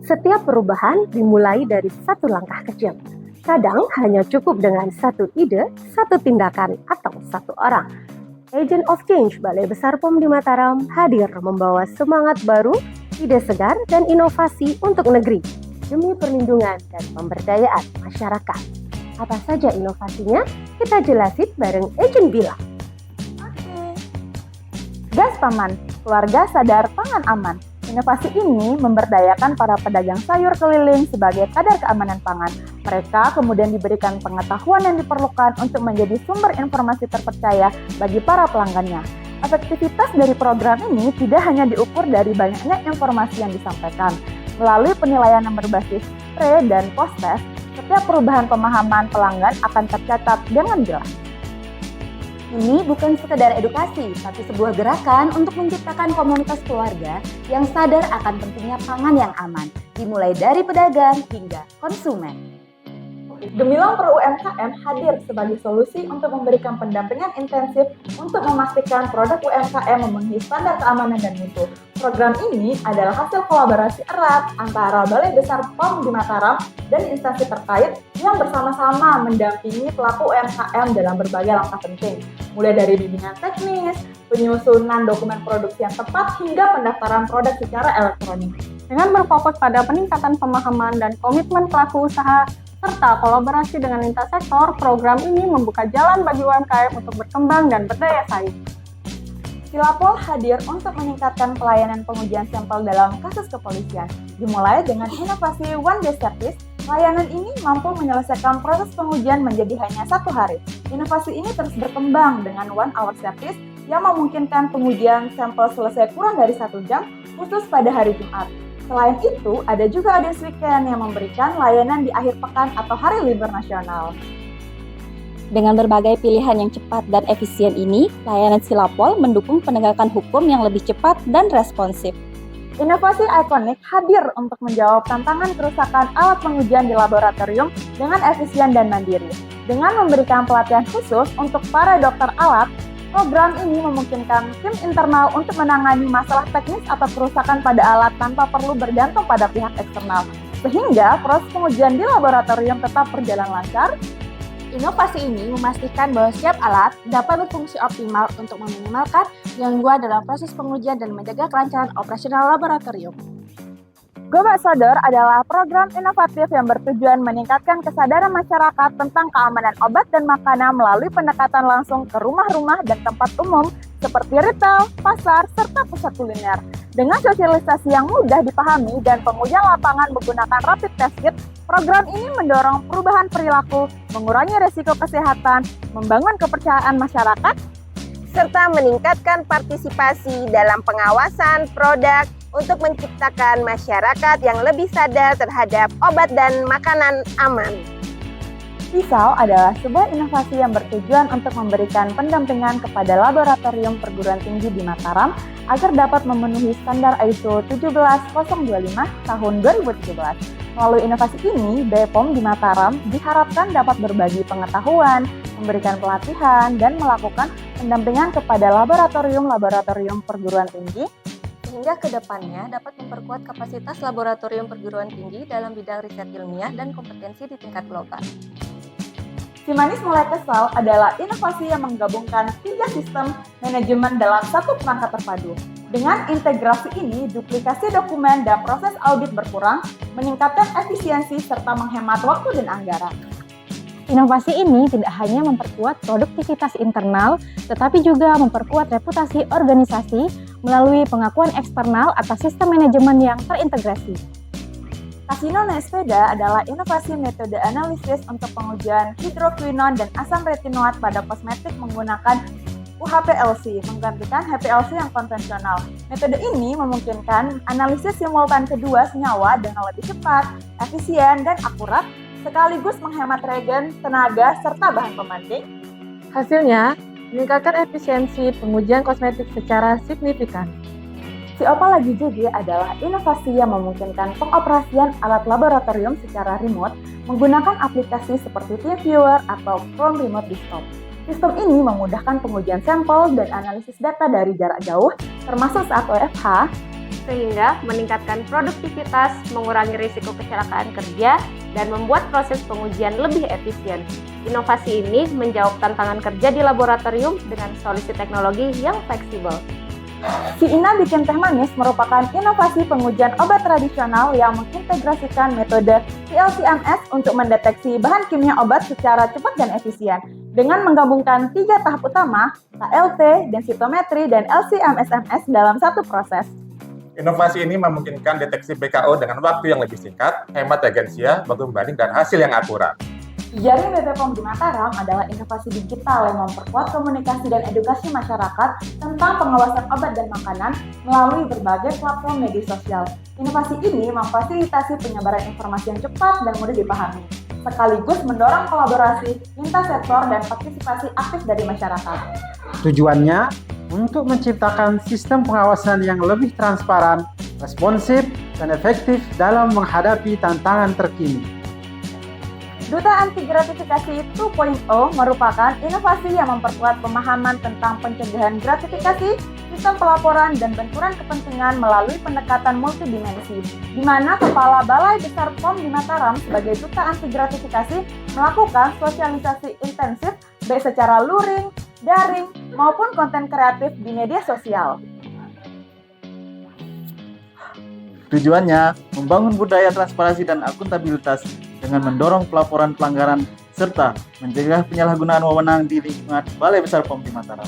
Setiap perubahan dimulai dari satu langkah kecil. Kadang hanya cukup dengan satu ide, satu tindakan, atau satu orang. Agent of Change Balai Besar POM di Mataram hadir membawa semangat baru, ide segar, dan inovasi untuk negeri demi perlindungan dan pemberdayaan masyarakat. Apa saja inovasinya? Kita jelasin bareng Agent Bila. Gas Paman, keluarga sadar pangan aman. Inovasi ini memberdayakan para pedagang sayur keliling sebagai kadar keamanan pangan. Mereka kemudian diberikan pengetahuan yang diperlukan untuk menjadi sumber informasi terpercaya bagi para pelanggannya. Efektivitas dari program ini tidak hanya diukur dari banyaknya informasi yang disampaikan. Melalui penilaian yang berbasis pre- dan post-test, setiap perubahan pemahaman pelanggan akan tercatat dengan jelas. Ini bukan sekedar edukasi, tapi sebuah gerakan untuk menciptakan komunitas keluarga yang sadar akan pentingnya pangan yang aman, dimulai dari pedagang hingga konsumen. Gemilang Pro UMKM hadir sebagai solusi untuk memberikan pendampingan intensif untuk memastikan produk UMKM memenuhi standar keamanan dan mutu. Program ini adalah hasil kolaborasi erat antara Balai Besar POM di Mataram dan instansi terkait yang bersama-sama mendampingi pelaku UMKM dalam berbagai langkah penting, mulai dari bimbingan teknis, penyusunan dokumen produksi yang tepat, hingga pendaftaran produk secara elektronik. Dengan berfokus pada peningkatan pemahaman dan komitmen pelaku usaha, serta kolaborasi dengan lintas sektor, program ini membuka jalan bagi UMKM untuk berkembang dan berdaya saing. Silapol hadir untuk meningkatkan pelayanan pengujian sampel dalam kasus kepolisian. Dimulai dengan inovasi One Day Service, layanan ini mampu menyelesaikan proses pengujian menjadi hanya 1 hari. Inovasi ini terus berkembang dengan One Hour Service yang memungkinkan pengujian sampel selesai kurang dari 1 jam, khusus pada hari Jumat. Selain itu, ada juga audience weekend yang memberikan layanan di akhir pekan atau hari libur nasional. Dengan berbagai pilihan yang cepat dan efisien ini, layanan Silapol mendukung penegakan hukum yang lebih cepat dan responsif. Inovasi ikonik hadir untuk menjawab tantangan kerusakan alat pengujian di laboratorium dengan efisien dan mandiri. Dengan memberikan pelatihan khusus untuk para dokter alat, program ini memungkinkan tim internal untuk menangani masalah teknis atau kerusakan pada alat tanpa perlu bergantung pada pihak eksternal, sehingga proses pengujian di laboratorium tetap berjalan lancar. Inovasi ini memastikan bahwa setiap alat dapat berfungsi optimal untuk meminimalkan gangguan dalam proses pengujian dan menjaga kelancaran operasional laboratorium. Gobak Sodor adalah program inovatif yang bertujuan meningkatkan kesadaran masyarakat tentang keamanan obat dan makanan melalui pendekatan langsung ke rumah-rumah dan tempat umum seperti retail, pasar, serta pusat kuliner. Dengan sosialisasi yang mudah dipahami dan pengujian lapangan menggunakan rapid test kit, program ini mendorong perubahan perilaku, mengurangi risiko kesehatan, membangun kepercayaan masyarakat, Serta meningkatkan partisipasi dalam pengawasan produk untuk menciptakan masyarakat yang lebih sadar terhadap obat dan makanan aman. Pisau adalah sebuah inovasi yang bertujuan untuk memberikan pendampingan kepada laboratorium perguruan tinggi di Mataram agar dapat memenuhi standar ISO 17025 tahun 2017. Melalui inovasi ini, BPOM di Mataram diharapkan dapat berbagi pengetahuan, memberikan pelatihan, dan melakukan pendampingan kepada laboratorium-laboratorium perguruan tinggi sehingga kedepannya dapat memperkuat kapasitas laboratorium perguruan tinggi dalam bidang riset ilmiah dan kompetensi di tingkat global. Si Manis Mulai Kesal adalah inovasi yang menggabungkan 3 sistem manajemen dalam satu perangkat terpadu. Dengan integrasi ini, duplikasi dokumen dan proses audit berkurang, meningkatkan efisiensi serta menghemat waktu dan anggaran. Inovasi ini tidak hanya memperkuat produktivitas internal, tetapi juga memperkuat reputasi organisasi melalui pengakuan eksternal atas sistem manajemen yang terintegrasi. Casino Naik Sepeda adalah inovasi metode analisis untuk pengujian hidroquinon dan asam retinoat pada kosmetik menggunakan UHPLC, menggantikan HPLC yang konvensional. Metode ini memungkinkan analisis simultan kedua senyawa dengan lebih cepat, efisien, dan akurat, sekaligus menghemat reagen, tenaga, serta bahan pembanding. Hasilnya, meningkatkan efisiensi pengujian kosmetik secara signifikan. Si Opal Lagi JG adalah inovasi yang memungkinkan pengoperasian alat laboratorium secara remote menggunakan aplikasi seperti TeamViewer atau Chrome Remote Desktop. Sistem ini memudahkan pengujian sampel dan analisis data dari jarak jauh, termasuk saat WFH, sehingga meningkatkan produktivitas, mengurangi risiko kecelakaan kerja, dan membuat proses pengujian lebih efisien. Inovasi ini menjawab tantangan kerja di laboratorium dengan solusi teknologi yang fleksibel. Si Ina Bikin Teh Manis merupakan inovasi pengujian obat tradisional yang mengintegrasikan metode LC-MS untuk mendeteksi bahan kimia obat secara cepat dan efisien. Dengan menggabungkan 3 tahap utama, KLT, densitometri, dan LC-MS dalam satu proses. Inovasi ini memungkinkan deteksi BKO dengan waktu yang lebih singkat, hemat agensia, baku pembanding, dan hasil yang akurat. Jaring BB POM di Mataram adalah inovasi digital yang memperkuat komunikasi dan edukasi masyarakat tentang pengawasan obat dan makanan melalui berbagai platform media sosial. Inovasi ini memfasilitasi penyebaran informasi yang cepat dan mudah dipahami, sekaligus mendorong kolaborasi lintas sektor dan partisipasi aktif dari masyarakat. Tujuannya untuk menciptakan sistem pengawasan yang lebih transparan, responsif, dan efektif dalam menghadapi tantangan terkini. Duta Anti Gratifikasi 2.0 merupakan inovasi yang memperkuat pemahaman tentang pencegahan gratifikasi, sistem pelaporan, dan benturan kepentingan melalui pendekatan multidimensi, di mana Kepala Balai Besar POM di Mataram sebagai Duta Anti Gratifikasi melakukan sosialisasi intensif baik secara luring, daring, maupun konten kreatif di media sosial. Tujuannya membangun budaya transparansi dan akuntabilitas dengan mendorong pelaporan pelanggaran serta mencegah penyalahgunaan wewenang di lingkungan Balai Besar POM di Mataram.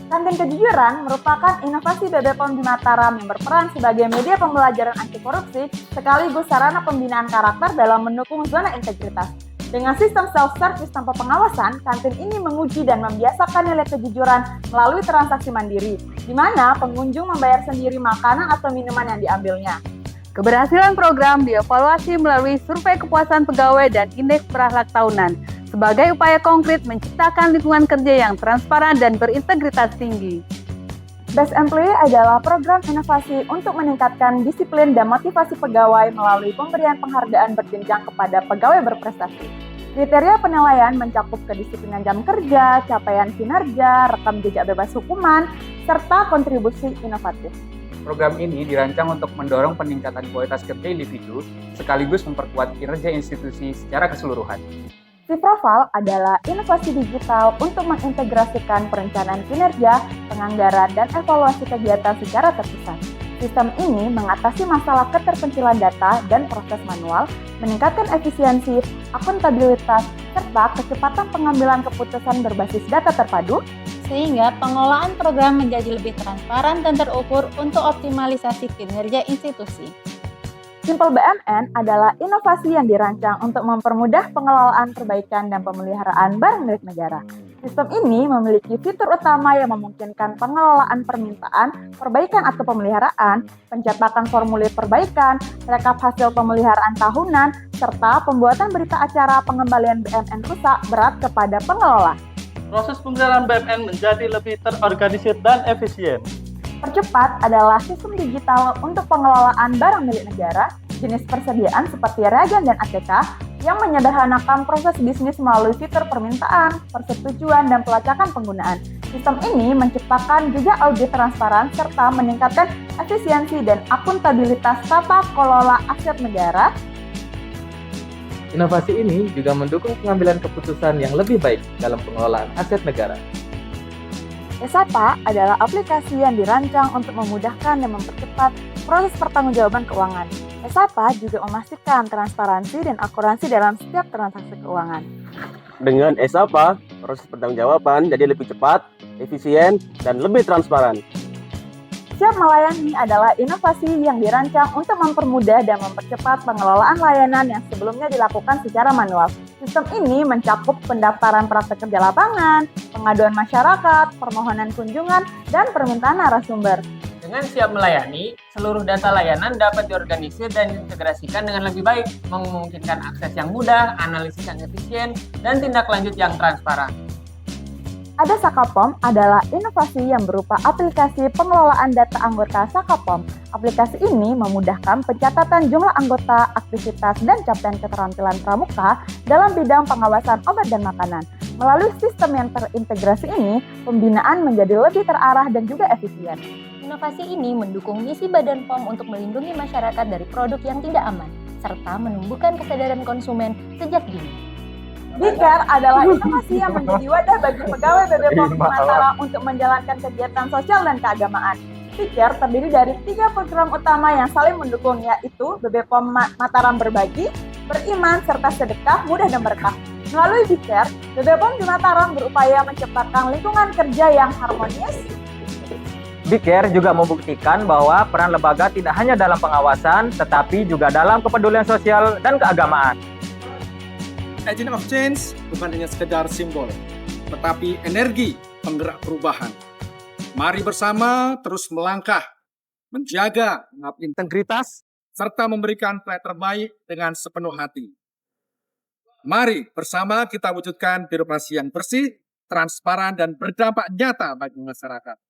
Kantin Kejujuran merupakan inovasi BB POM di Mataram yang berperan sebagai media pembelajaran anti korupsi sekaligus sarana pembinaan karakter dalam mendukung zona integritas. Dengan sistem self-service tanpa pengawasan, kantin ini menguji dan membiasakan nilai kejujuran melalui transaksi mandiri, di mana pengunjung membayar sendiri makanan atau minuman yang diambilnya. Keberhasilan program dievaluasi melalui survei kepuasan pegawai dan indeks berakhlak tahunan sebagai upaya konkret menciptakan lingkungan kerja yang transparan dan berintegritas tinggi. Best Employee adalah program inovasi untuk meningkatkan disiplin dan motivasi pegawai melalui pemberian penghargaan berjenjang kepada pegawai berprestasi. Kriteria penilaian mencakup kedisiplinan jam kerja, capaian kinerja, rekam jejak bebas hukuman, serta kontribusi inovatif. Program ini dirancang untuk mendorong peningkatan kualitas kerja individu sekaligus memperkuat kinerja institusi secara keseluruhan. Cifrofal adalah inovasi digital untuk mengintegrasikan perencanaan kinerja, penganggaran, dan evaluasi kegiatan secara terpusat. Sistem ini mengatasi masalah keterpencilan data dan proses manual, meningkatkan efisiensi, akuntabilitas, serta kecepatan pengambilan keputusan berbasis data terpadu, sehingga pengelolaan program menjadi lebih transparan dan terukur untuk optimalisasi kinerja institusi. Simple BMN adalah inovasi yang dirancang untuk mempermudah pengelolaan perbaikan dan pemeliharaan barang milik negara. Sistem ini memiliki fitur utama yang memungkinkan pengelolaan permintaan, perbaikan atau pemeliharaan, pencetakan formulir perbaikan, rekap hasil pemeliharaan tahunan, serta pembuatan berita acara pengembalian BMN rusak berat kepada pengelola. Proses pemeliharaan BMN menjadi lebih terorganisir dan efisien. Percepat adalah sistem digital untuk pengelolaan barang milik negara, jenis persediaan seperti reagen dan ATK, yang menyederhanakan proses bisnis melalui fitur permintaan, persetujuan, dan pelacakan penggunaan. Sistem ini menciptakan juga audit transparan serta meningkatkan efisiensi dan akuntabilitas tata kelola aset negara. Inovasi ini juga mendukung pengambilan keputusan yang lebih baik dalam pengelolaan aset negara. ESAPA adalah aplikasi yang dirancang untuk memudahkan dan mempercepat proses pertanggungjawaban keuangan. ESAPA juga memastikan transparansi dan akurasi dalam setiap transaksi keuangan. Dengan ESAPA, proses pertanggungjawaban jadi lebih cepat, efisien, dan lebih transparan. Siap Melayani adalah inovasi yang dirancang untuk mempermudah dan mempercepat pengelolaan layanan yang sebelumnya dilakukan secara manual. Sistem ini mencakup pendaftaran praktek kerja lapangan, pengaduan masyarakat, permohonan kunjungan, dan permintaan narasumber. Dengan Siap Melayani, seluruh data layanan dapat diorganisir dan diintegrasikan dengan lebih baik, memungkinkan akses yang mudah, analisis yang efisien, dan tindak lanjut yang transparan. Ada Sakapom adalah inovasi yang berupa aplikasi pengelolaan data anggota Sakapom. Aplikasi ini memudahkan pencatatan jumlah anggota, aktivitas, dan capaian keterampilan pramuka dalam bidang pengawasan obat dan makanan. Melalui sistem yang terintegrasi ini, pembinaan menjadi lebih terarah dan juga efisien. Inovasi ini mendukung misi Badan POM untuk melindungi masyarakat dari produk yang tidak aman, serta menumbuhkan kesadaran konsumen sejak dini. BICARE adalah inovasi yang menjadi wadah bagi pegawai BPOM di Mataram untuk menjalankan kegiatan sosial dan keagamaan. BICARE terdiri dari 3 program utama yang saling mendukung, yaitu BPOM Mataram Berbagi, Beriman, serta Sedekah Mudah dan Berkah. Melalui BICARE, BPOM di Mataram berupaya menciptakan lingkungan kerja yang harmonis. BICARE juga membuktikan bahwa peran lembaga tidak hanya dalam pengawasan, tetapi juga dalam kepedulian sosial dan keagamaan. Agent of Change bukan hanya sekedar simbol, tetapi energi penggerak perubahan. Mari bersama terus melangkah, menjaga integritas, serta memberikan pelayanan terbaik dengan sepenuh hati. Mari bersama kita wujudkan birokrasi yang bersih, transparan, dan berdampak nyata bagi masyarakat.